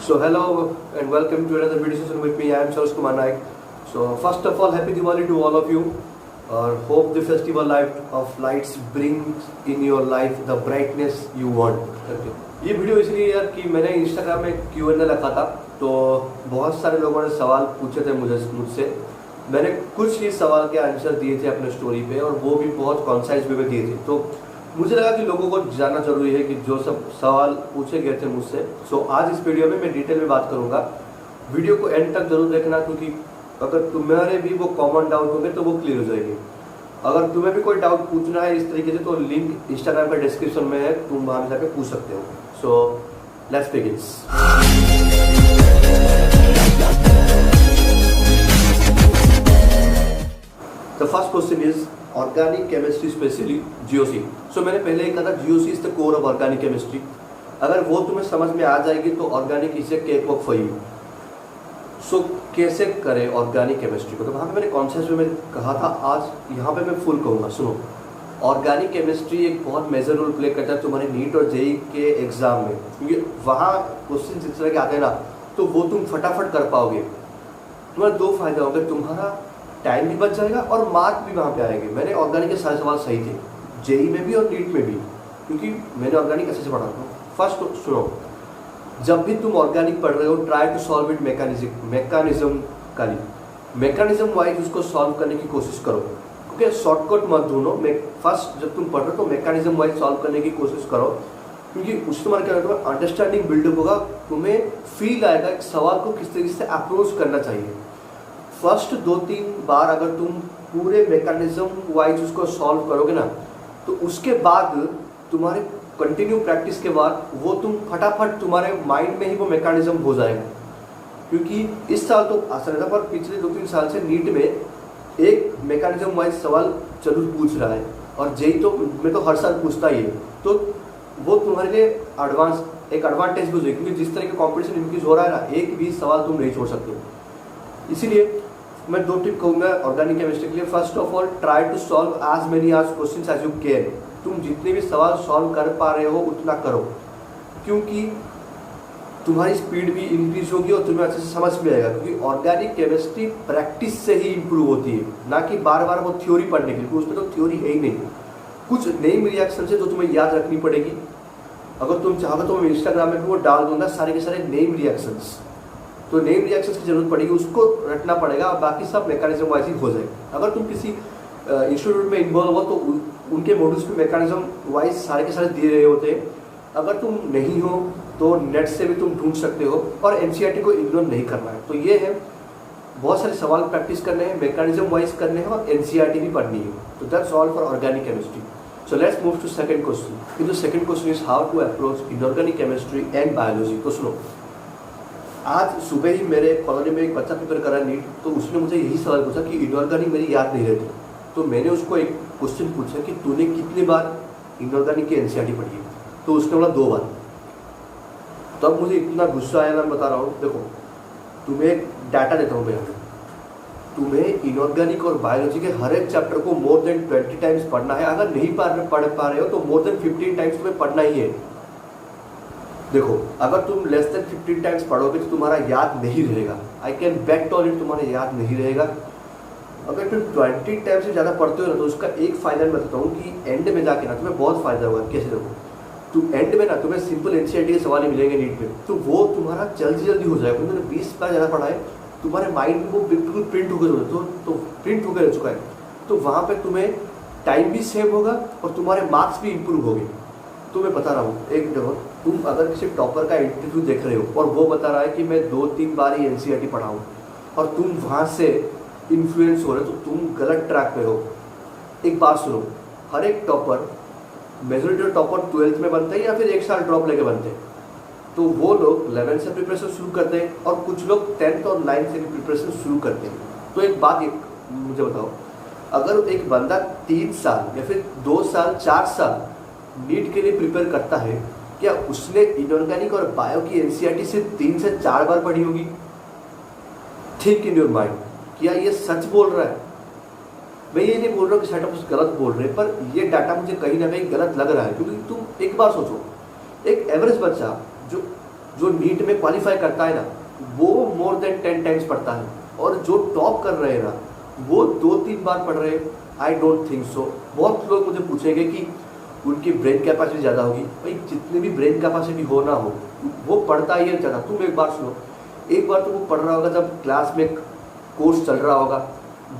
So hello and welcome to another video session with me. I am Saroj Kumar Naik. So first of all, happy Diwali to all of you. Hope the festival light of lights brings in your life the brightness you want. Okay. ये video इसलिए यार कि मैंने Instagram में Q&A रखा था, तो बहुत सारे लोगों ने सवाल पूछे थे मुझसे। मैंने कुछ ही सवाल के आंसर दिए थे अपने स्टोरी पे, और वो भी बहुत कॉन्साइज वे में दिए थे। तो मुझे लगा कि लोगों को जानना जरूरी है कि जो सब सवाल पूछे गए थे मुझसे। सो आज इस वीडियो में मैं डिटेल में बात करूंगा। वीडियो को एंड तक जरूर देखना, क्योंकि अगर तुम्हारे भी वो कॉमन डाउट होंगे तो वो क्लियर हो जाएगी। अगर तुम्हें भी कोई डाउट पूछना है इस तरीके से, तो लिंक इंस्टाग्राम का डिस्क्रिप्शन में है, तुम वहां जाकर पूछ सकते हो। So let's begin. The first question is organic chemistry, specially GOC. So मैंने पहले ही कहा था GOC is the core of organic chemistry. अगर वो तुम्हें समझ में आ जाएगी तो organic is a cake walk for you. So कैसे करें ऑर्गेनिक केमिस्ट्री को, तो वहाँ पे मैंने कॉन्सेप्ट में कहा था, आज यहाँ पे मैं फुल कहूँगा। सुनो, ऑर्गेनिक केमिस्ट्री एक बहुत मेजर रोल प्ले करता है तुम्हारे नीट और जेई के एग्जाम में, क्योंकि वहाँ क्वेश्चन जिस तरह के आते हैं ना, तो वो तुम फटाफट कर पाओगे। तुम्हारे दो फायदे होंगे, तुम्हारा टाइम भी बच जाएगा और मार्क भी वहाँ पे आएंगे। मैंने ऑर्गेनिक के सारे सवाल सही थे, जेई में भी और नीट में भी, क्योंकि मैंने ऑर्गेनिक अच्छे से पढ़ा था। फर्स्ट तो सुनो, जब भी तुम ऑर्गेनिक पढ़ रहे हो, try to solve it mechanism wise उसको सॉल्व करने की कोशिश करो, क्योंकि शॉर्टकट मत ढूंढो। फर्स्ट जब तुम पढ़ रहे हो तो मैकेनिज्म वाइज सॉल्व करने की कोशिश करो, क्योंकि उससे तुम्हारा क्या होगा, अंडरस्टैंडिंग बिल्डअप होगा, तुम्हें फील आएगा एक सवाल को किस तरीके से अप्रोच करना चाहिए। फर्स्ट 2-3 बार अगर तुम पूरे मैकेनिज्म वाइज उसको सॉल्व करोगे ना, तो उसके बाद तुम्हारे कंटिन्यू प्रैक्टिस के बाद वो तुम फटाफट तुम्हारे माइंड में ही वो मैकेनिज्म हो जाएगा। क्योंकि इस साल तो आसान था, पर पिछले 2-3 साल से नीट में एक मैकेनिज्म वाइज सवाल जरूर पूछ रहा है, और जेई तो मैं तो हर साल पूछता ही है। तो वो तुम्हारे लिए एक एडवांटेज भी हो, क्योंकि जिस तरह का कॉम्पिटिशन इंक्रीज हो रहा है ना, एक भी सवाल तुम नहीं छोड़ सकते। इसीलिए मैं 2 टिप कहूँगा ऑर्गेनिक केमिस्ट्री के लिए। First of all, try to solve as many questions as you can. तुम जितने भी सवाल सॉल्व कर पा रहे हो उतना करो, क्योंकि तुम्हारी स्पीड भी इंक्रीज होगी और तुम्हें अच्छे से समझ में आएगा। क्योंकि ऑर्गेनिक केमिस्ट्री प्रैक्टिस से ही इंप्रूव होती है, ना कि बार बार वो थ्योरी पढ़ने के लिए। उसमें तो थ्योरी है ही नहीं, कुछ नेम रिएक्शन है जो तुम्हें याद रखनी पड़ेगी। अगर तुम चाहो तो मैं इंस्टाग्राम में भी वो डाल दूंगा, सारे के सारे नेम रिएक्शंस। तो नेम रिएक्शंस की जरूरत पड़ेगी, उसको रटना पड़ेगा, और बाकी सब मैकेनिज्म वाइज ही हो जाएगा। अगर तुम किसी इंस्टीट्यूट में इन्वॉल्व हो तो उनके मॉड्यूल्स पे मैकेनिज्म वाइज सारे के सारे दिए रहे होते हैं। अगर तुम नहीं हो तो नेट से भी तुम ढूंढ सकते हो, और एनसीईआरटी को इग्नोर नहीं करना है। तो ये है, बहुत सारे सवाल प्रैक्टिस करने हैं, मैकेनिज्म वाइज करने हैं, और एनसीईआरटी भी पढ़नी है। तो that's all for organic chemistry. So let's move to second question. Second question is how to approach inorganic chemistry and biology. तो सुनो, आज सुबह ही मेरे कॉलोनी में एक बच्चा प्रिपेयर कर रहा है नीट, तो उसने मुझे यही सवाल पूछा कि इनऑर्गेनिक मेरी याद नहीं रहती। तो मैंने उसको एक क्वेश्चन पूछा कि तूने कितनी बार इनऑर्गेनिक की एनसीईआरटी पढ़ी है? तो उसने बोला 2 बार। तब मुझे इतना गुस्सा आया, मैं बता रहा हूँ। देखो, तुम्हें एक डाटा देता हूँ भैया, तुम्हें इनऑर्गेनिक और बायोलॉजी के हर एक चैप्टर को मोर देन 20 टाइम्स पढ़ना है। अगर नहीं पढ़ पा रहे हो तो मोर देन 15 टाइम्स तुम्हें पढ़ना ही है। देखो, अगर तुम लेस देन 15 टाइम्स पढ़ोगे तो तुम्हारा याद नहीं रहेगा। I can bet on it, तुम्हारा याद नहीं रहेगा। अगर तुम 20 टाइम्स से ज़्यादा पढ़ते हो ना, तो उसका एक फ़ायदा मैं बताता हूँ कि एंड में जाके ना तुम्हें बहुत फ़ायदा होगा। कैसे? देखो, तुम एंड में ना तुम्हें सिंपल एनसीईआरटी के सवाल ही मिलेंगे नीट में, तो वो तुम्हारा जल्दी हो जाएगा। तुमने 20 बार ज़्यादा पढ़ा है, तुम्हारे माइंड में वो बिल्कुल प्रिंट होकर तो प्रिंट होकर रह चुका है। तो वहाँ पर तुम्हें टाइम भी सेव होगा और तुम्हारे मार्क्स भी इंप्रूव होंगे। तो मैं बता रहा हूँ, एक देखो, तुम अगर किसी टॉपर का इंटरव्यू देख रहे हो और वो बता रहा है कि मैं 2-3 बार ही एनसीईआरटी पढ़ा हूँ, और तुम वहाँ से इन्फ्लुएंस हो रहे हो, तो तुम गलत ट्रैक पे हो। एक बात सुनो, हर एक टॉपर, मेजॉरिटी टॉपर 12th में बनते हैं या फिर 1 साल ड्रॉप लेके बनते हैं। तो वो लोग 11th से प्रिपरेशन शुरू करते हैं, और कुछ लोग 10th और 9th से प्रिपरेशन शुरू करते हैं। तो एक बात मुझे बताओ, अगर एक बंदा 3 साल या फिर 2 साल 4 साल नीट के लिए प्रिपेयर करता है, क्या उसने इनऑर्गेनिक और बायो की एनसीईआरटी से 3 से 4 बार पढ़ी होगी? थिंक इन योर माइंड, क्या ये सच बोल रहा है? मैं ये नहीं बोल रहा हूँ कि सेटअप गलत बोल रहे हैं, पर ये डाटा मुझे कहीं ना कहीं गलत लग रहा है। क्योंकि तुम एक बार सोचो, एक एवरेज बच्चा जो जो नीट में क्वालिफाई करता है ना, वो मोर देन 10 टाइम्स पढ़ता है, और जो टॉप कर रहे हैं ना, वो 2-3 बार पढ़ रहे हैं। I don't think so. बहुत लोग मुझे पूछेंगे कि उनकी ब्रेन कैपेसिटी ज़्यादा होगी। भाई जितनी भी ब्रेन कैपेसिटी हो ना हो, वो पढ़ता ही है ज़्यादा। तुम एक बार सुनो, एक बार तो वो पढ़ रहा होगा जब क्लास में कोर्स चल रहा होगा,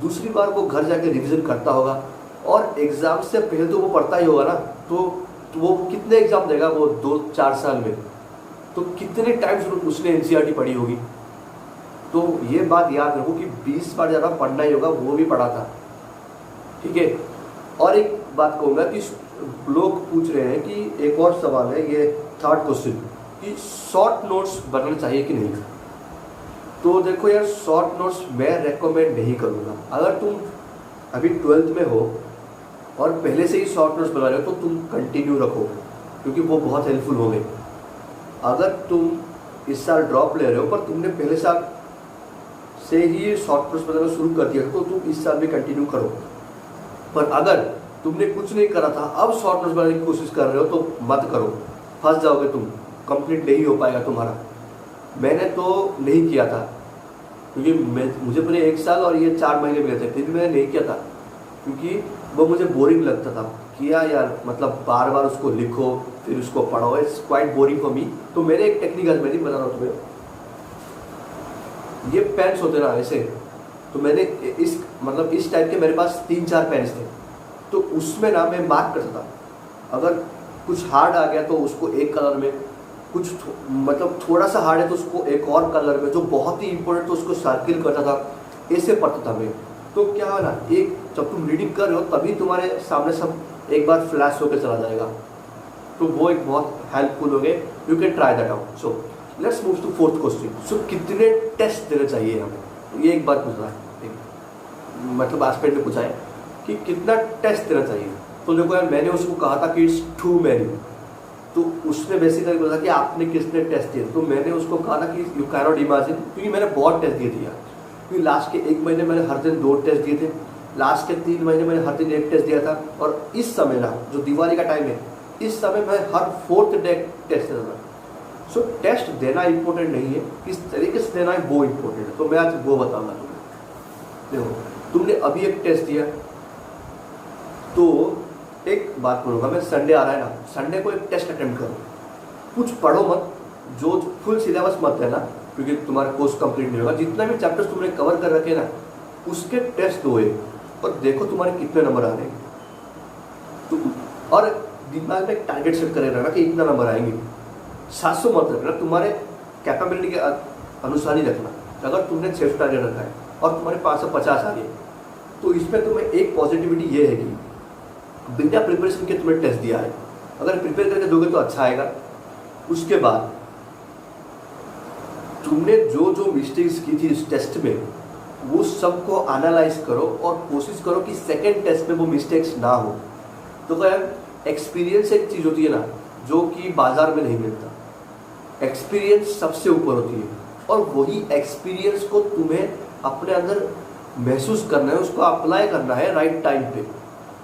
दूसरी बार वो घर जाके रिवीजन करता होगा, और एग्ज़ाम से पहले तो वो पढ़ता ही होगा ना। तो वो कितने एग्ज़ाम देगा वो 2-4 साल में, तो कितने टाइम्स उसने एनसीईआरटी पढ़ी होगी। तो ये बात याद रखो कि 20 बार ज़्यादा पढ़ना ही होगा, वो भी पढ़ा था, ठीक है। और एक बात कहूँगा कि लोग पूछ रहे हैं कि एक और सवाल है, ये 3rd क्वेश्चन, कि शॉर्ट नोट्स बनाना चाहिए कि नहीं। तो देखो यार, शॉर्ट नोट्स मैं रेकमेंड नहीं करूँगा। अगर तुम अभी 12th में हो और पहले से ही शॉर्ट नोट्स बना रहे हो, तो तुम कंटिन्यू रखो, क्योंकि वो बहुत हेल्पफुल होंगे। अगर तुम इस साल ड्रॉप ले रहे हो पर तुमने पहले साल से ही शॉर्ट नोट्स बनाना शुरू कर दिया, तो तुम इस साल भी कंटिन्यू करो। पर अगर तुमने कुछ नहीं करा था, अब शॉर्ट नोट्स बनाने की कोशिश कर रहे हो, तो मत करो, फंस जाओगे तुम, कंप्लीट नहीं हो पाएगा तुम्हारा। मैंने तो नहीं किया था, क्योंकि मुझे पूरे 1 साल और ये 4 महीने मिले थे, फिर भी मैंने नहीं किया था, क्योंकि वो मुझे बोरिंग लगता था। किया यार, मतलब बार बार उसको लिखो फिर उसको पढ़ो, it's quite boring for me. तो मैंने एक टेक्निक आज मैं नहीं बता रहा हूँ तुम्हें, ये पेन्स होते ना ऐसे, तो मैंने इस टाइप के मेरे पास 3-4 पेन्स थे, तो उसमें ना मैं मार्क करता था। अगर कुछ हार्ड आ गया तो उसको एक कलर में, कुछ मतलब थोड़ा सा हार्ड है तो उसको एक और कलर में, जो बहुत ही इंपॉर्टेंट तो उसको सर्किल करता था, ऐसे पढ़ता था मैं। तो क्या है ना, एक जब तुम रीडिंग कर रहे हो तभी तुम्हारे सामने सब एक बार फ्लैश होकर चला जाएगा, तो वो एक बहुत हेल्पफुल हो गए। You can try that out. So let's move to 4th question. So कितने टेस्ट देने चाहिए हमें, ये एक बात पूछ रहा है, मतलब एस्पेक्ट ने पूछा है कि कितना टेस्ट देना चाहिए। तो देखो यार, मैंने उसको कहा था कि इट्स टू मैनी, तो उसने बेसिकली बोला कि आपने कितने टेस्ट दिए। तो मैंने उसको कहा था कि यू कैन नॉट इमेजिन, क्योंकि मैंने बहुत टेस्ट दिए थे यार। क्योंकि लास्ट के 1 महीने मैंने हर दिन 2 टेस्ट दिए थे, लास्ट के 3 महीने मैंने हर दिन 1 टेस्ट दिया था, और इस समय ना जो दिवाली का टाइम है, इस समय मैं हर 4th डे टेस्ट देता था। सो टेस्ट देना इंपॉर्टेंट नहीं है, किस तरीके से देना है वो इम्पोर्टेंट है। तो मैं आज वो बताऊंगा तुम्हें। देखो, तुमने अभी एक टेस्ट दिया, तो एक बात बोलूँगा मैं, संडे आ रहा है ना, संडे को एक टेस्ट अटेम्प्ट करो, कुछ पढ़ो मत, जो फुल सिलेबस मत देना, क्योंकि तुम्हारा कोर्स कंप्लीट नहीं होगा। जितना भी चैप्टर्स तुमने कवर कर रखे ना, उसके टेस्ट दो एक, और देखो तुम्हारे कितने नंबर आ रहे हैं। तो और दिमाग में एक टारगेट सेट करे रहना कि इतना नंबर आएंगे। 700 मत रखना, तुम्हारे कैपेबिलिटी के अनुसार ही रखना। अगर तुमने 600 टारगेट रखा है और तुम्हारे 550 आ गए, तो इसमें तुम्हें एक पॉजिटिविटी ये है कि बिना प्रिपरेशन के तुम्हें टेस्ट दिया है। अगर प्रिपेयर करके दोगे तो अच्छा आएगा। उसके बाद तुमने जो जो मिस्टेक्स की थी इस टेस्ट में, वो सबको एनालाइज करो और कोशिश करो कि सेकेंड टेस्ट में वो मिस्टेक्स ना हो। तो क्या एक्सपीरियंस एक चीज़ होती है ना, जो कि बाजार में नहीं मिलता। एक्सपीरियंस सबसे ऊपर होती है, और वही एक्सपीरियंस को तुम्हें अपने अंदर महसूस करना है, उसको अप्लाई करना है राइट टाइम पे।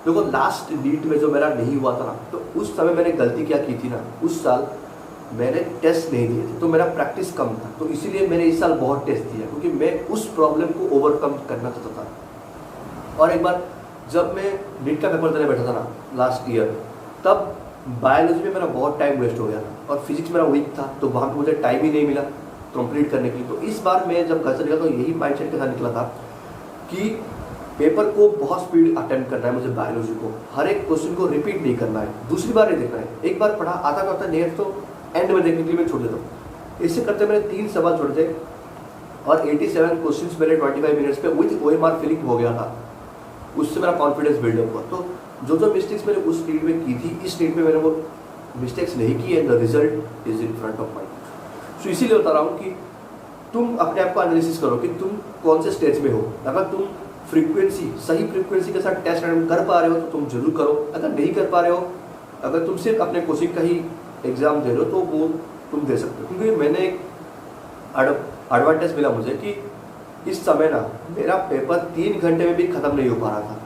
देखो, लास्ट नीट में जो मेरा नहीं हुआ था ना, तो उस समय मैंने गलती क्या की थी ना, उस साल मैंने टेस्ट नहीं दिए थे, तो मेरा प्रैक्टिस कम था। तो इसीलिए मैंने इस साल बहुत टेस्ट दिया, क्योंकि मैं उस प्रॉब्लम को ओवरकम करना चाहता था। और एक बार जब मैं नीट का पेपर देने बैठा था ना लास्ट ईयर, तब बायोलॉजी में मेरा बहुत टाइम वेस्ट हो गया था, और फिजिक्स मेरा वीक था, तो वहाँ पर मुझे टाइम ही नहीं मिला कंप्लीट करने के लिए। तो इस बार मैं जब घर से निकला, तो यही माइंडसेट के साथ निकला था कि पेपर को बहुत स्पीड अटेम्प्ट करना है मुझे, बायोलॉजी को हर एक क्वेश्चन को रिपीट नहीं करना है, दूसरी बार नहीं देखना है। एक बार पढ़ा, आधा करता नहीं है तो एंड में देखने के लिए मैं छोड़ देता हूँ। इससे करते मैंने 3 सवाल छोड़े थे, और 87 क्वेश्चन मेरे 25 मिनट्स पे विद OMR फिलिंग हो गया था। उससे मेरा कॉन्फिडेंस बिल्डअप हुआ। तो जो जो मिस्टेक्स मैंने उस नीट में की थी, इस नीट में मैंने वो मिस्टेक्स नहीं की है। The result is in front of my. So इसीलिए बता रहा हूँ कि तुम अपने आप को एनालिसिस करो कि तुम कौन से स्टेज में हो। अगर तुम सही फ्रीक्वेंसी के साथ टेस्ट अटेम्प्ट कर पा रहे हो तो तुम जरूर करो। अगर नहीं कर पा रहे हो, अगर तुम सिर्फ अपने कोचिंग का ही एग्ज़ाम दे रहे हो, तो वो तुम दे सकते हो। क्योंकि मैंने एक एडवांटेज मिला मुझे कि इस समय ना मेरा पेपर 3 घंटे में भी ख़त्म नहीं हो पा रहा था।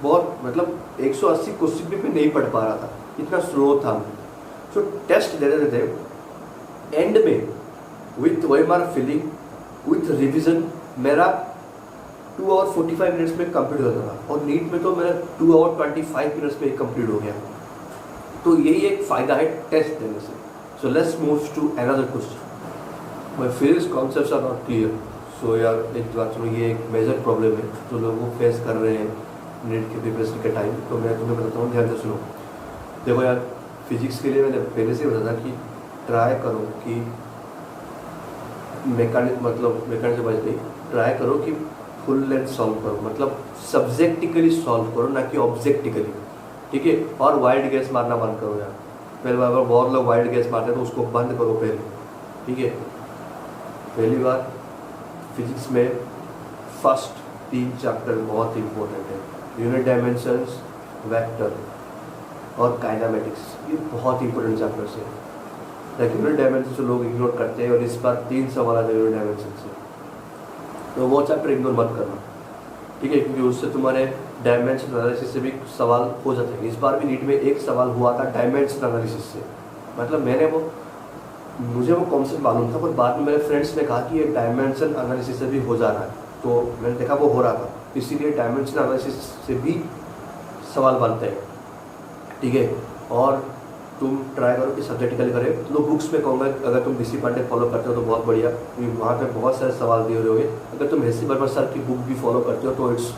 बहुत मतलब 180 क्वेश्चन भी नहीं पढ़ पा रहा था, इतना स्लो था। सो टेस्ट दे रहे थे, एंड में with OMR filling with revision मेरा 2 आवर 45 मिनट्स में कंप्लीट हो जाता था, और नीट में तो मेरा 2 आवर 25 मिनट्स में कंप्लीट हो गया। तो यही एक फ़ायदा है टेस्ट देने से। So let's move to another question. My physics concepts are not clear. So यार एक बात सुनो, ये एक मेजर प्रॉब्लम है जो लोग फेस कर रहे हैं नीट के प्रिपरेशन के टाइम। तो मैं तुम्हें बताता हूँ, ध्यान से सुनो। देखो यार, फिजिक्स के लिए मैंने पहले से बताया था कि ट्राई करो कि मैकेनिक्स बात नहीं, ट्राई करो कि फुल लेंथ सॉल्व करो, मतलब सब्जेक्टिकली सॉल्व करो, ना कि ऑब्जेक्टिकली, ठीक है। और वाइल्ड गैस मारना बंद करो यार। पहले बार बहुत लोग वाइल्ड गैस मारते हैं तो उसको बंद करो पहले, ठीक है। पहली बार फिजिक्स में फर्स्ट 3 चैप्टर बहुत इंपॉर्टेंट है, यूनिट डायमेंशंस, वेक्टर और काइनेमेटिक्स। ये बहुत इंपॉर्टेंट चैप्टर्स है। लेकिन यूनिट डायमेंशन लोग इग्नोर करते हैं, और इस बार 3 सवाल आते हैं यूनिट डायमेंशन से, तो वो चैप्टर इग्नोर मत करना, ठीक है, क्योंकि उससे तुम्हारे डायमेंशन एनालिसिस से भी सवाल हो जाते हैं। इस बार भी नीट में एक सवाल हुआ था डायमेंशन एनालिसिस से, मतलब मुझे वो कॉन्सेप्ट मालूम था, पर बाद में मेरे फ्रेंड्स ने कहा कि ये डायमेंशन एनालिसिस से भी हो जा रहा है, तो मैंने देखा वो हो रहा था, इसीलिए डायमेंशन एनालिसिस से भी सवाल बनते हैं, ठीक है। और तुम ट्राई करो कि सब्जेक्टिकली करें। तो बुक्स में कहूँगा, अगर तुम DC पांडे फॉलो करते हो तो बहुत बढ़िया, क्योंकि वहाँ पे बहुत सारे सवाल दिए हुए होंगे। अगर तुम HC वर्मा सर की बुक भी फॉलो करते हो तो इट्स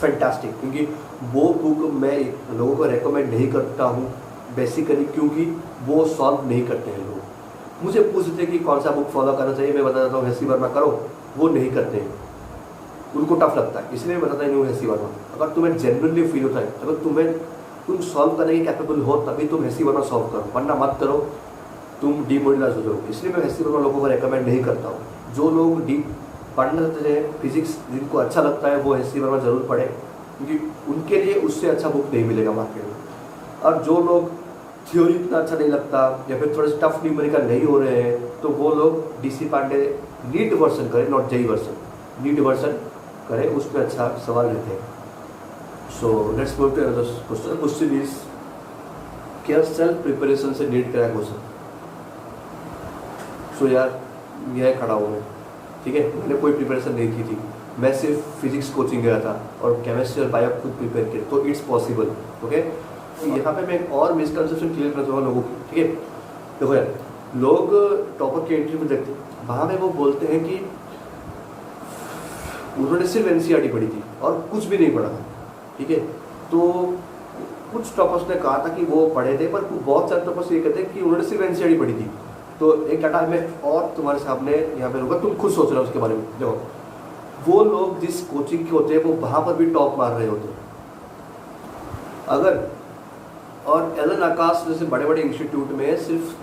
फैंटास्टिक, क्योंकि वो बुक मैं लोगों को रेकमेंड नहीं करता हूँ बेसिकली, क्योंकि वो सॉल्व नहीं करते हैं लोग। मुझे पूछते हैं कि कौन सा बुक फॉलो करना चाहिए, मैं बता देता हूँ HC वर्मा करो, वो नहीं करते हैं, उनको टफ लगता है, इसलिए मैं बताता ही नहीं हूँ HC वर्मा। अगर तुम्हें जेन्युइनली फील होता है, अगर तुम सॉल्व करने के कैपेबल हो, तभी तुम HC वर्मा सॉल्व करो, वरना मत करो, तुम डिमोटिवेट हो जाओगे। इसलिए मैं HC वर्मा लोगों को रेकमेंड नहीं करता हूँ। जो लोग डीप पढ़ना चाहते हैं फिजिक्स, जिनको अच्छा लगता है, वो HC वर्मा जरूर पढ़े, क्योंकि उनके लिए उससे अच्छा बुक नहीं मिलेगा मार्केट में। और जो लोग थ्योरी इतना अच्छा नहीं लगता, या फिर थोड़े से टफ न्यूमेरिकल नहीं हो रहे हैं, तो वो लोग DC पांडे नीट वर्सन करें, not JEE version, NEET version करें, उसमें अच्छा सवाल रहते हैं। So let's move to another question. Question is, क्या सेल्फ प्रिपरेशन से नीट क्रैक हो सकता? सो यार, यह खड़ा हूँ मैं, ठीक है, मैंने कोई प्रिपरेशन नहीं की थी, मैं सिर्फ फिजिक्स कोचिंग गया था और केमिस्ट्री और बायो खुद प्रिपेयर किए, तो इट्स पॉसिबल, ओके। यहाँ पे मैं एक और मिसकंसेप्शन क्लियर करता हूँ लोगों की, ठीक है। देखो यार, लोग टॉपर की एंट्री में देखते हैं, वहाँ पे वो बोलते हैं कि उन्होंने सिर्फ NCERT पढ़ी थी और कुछ भी नहीं पढ़ा था, ठीक है। तो कुछ टॉपर्स ने कहा था कि वो पढ़े थे, पर बहुत सारे टॉपर्स ये कहते हैं कि उन्होंने सिर्फ NCERT पढ़ी थी। तो एक डाटा में और तुम्हारे सामने यहाँ पे होगा, तुम खुद सोच रहे हो उसके बारे में। देखो, वो लोग जिस कोचिंग के होते हैं वो वहाँ पर भी टॉप मार रहे होते हैं। अगर और एलन आकाश जैसे बड़े बड़े इंस्टीट्यूट में सिर्फ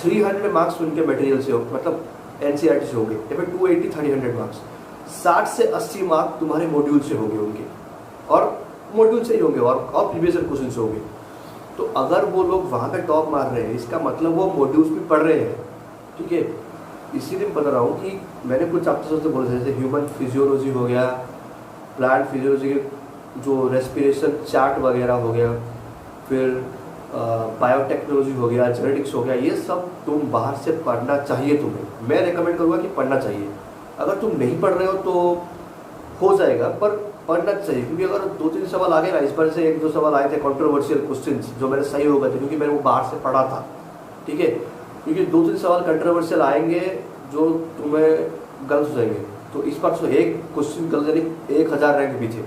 300 मार्क्स उनके मटेरियल से हो, मतलब NCERT से होंगे, या फिर 280 300 मार्क्स, 60 से 80 मार्क तुम्हारे मॉड्यूल से होंगे उनके, और मॉड्यूल से ही होंगे, और प्रीवियस क्वेश्चन से होंगे। तो अगर वो लोग वहाँ पे टॉप मार रहे हैं, इसका मतलब वो मॉड्यूल्स भी पढ़ रहे हैं, ठीक है। इसीलिए मैं बता रहा हूँ कि मैंने कुछ चैप्टर्स से बोले, जैसे ह्यूमन फिजियोलॉजी हो गया, प्लांट फिजियोलॉजी के जो रेस्पिरेशन चार्ट वगैरह हो गया, फिर बायोटेक्नोलॉजी हो गया, जेनेटिक्स हो गया, ये सब तुम बाहर से पढ़ना चाहिए तुम्हें। मैं रेकमेंड करूँगा कि पढ़ना चाहिए। अगर तुम नहीं पढ़ रहे हो तो हो जाएगा, पर पढ़ना चाहिए, क्योंकि अगर 2-3 सवाल आ गए ना, इस बार से 1-2 सवाल आए थे कंट्रोवर्शियल क्वेश्चंस जो मेरे सही हो गए थे, क्योंकि मैंने वो बाहर से पढ़ा था, ठीक है। क्योंकि 2-3 सवाल कंट्रोवर्शियल आएंगे जो तुम्हें गलत हो जाएंगे, तो इस बार तो एक क्वेश्चन गलत यानी 1000 रैंक पीछे,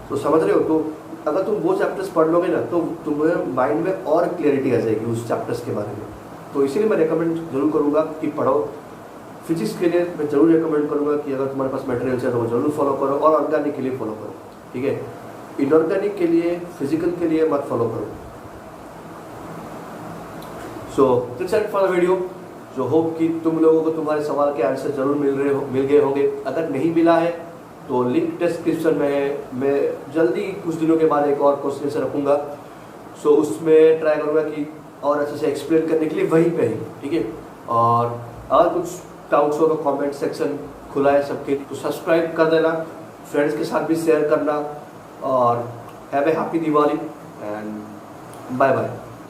तो समझ रहे हो। तो अगर तुम वो चैप्टर्स पढ़ लोगे ना, तो तुम्हें माइंड में और क्लियरिटी आ जाएगी उस चैप्टर्स के बारे में। तो इसीलिए मैं रेकमेंड जरूर करूँगा कि पढ़ो। फिजिक्स के लिए मैं जरूर रिकमेंड करूँगा कि अगर तुम्हारे पास मटेरियल है तो वो जरूर फॉलो करो, और ऑर्गेनिक के लिए फॉलो करो, ठीक है। इनऑर्गेनिक के लिए, फिजिकल के लिए मत फॉलो करो। So that's it for the video. जो होप कि तुम लोगों को तुम्हारे सवाल के आंसर जरूर मिल गए होंगे। अगर नहीं मिला है तो लिंक डिस्क्रिप्शन में है। मैं जल्दी कुछ दिनों के बाद एक और क्वेश्चन से रखूँगा, सो उसमें ट्राई करूँगा कि और अच्छे से एक्सप्लेन करने के लिए वहीं पे ही, ठीक है। और अगर कुछ डाउट्स हो तो कमेंट सेक्शन खुला है सबके, तो सब्सक्राइब कर देना, फ्रेंड्स के साथ भी शेयर करना, और have a happy Diwali and bye bye.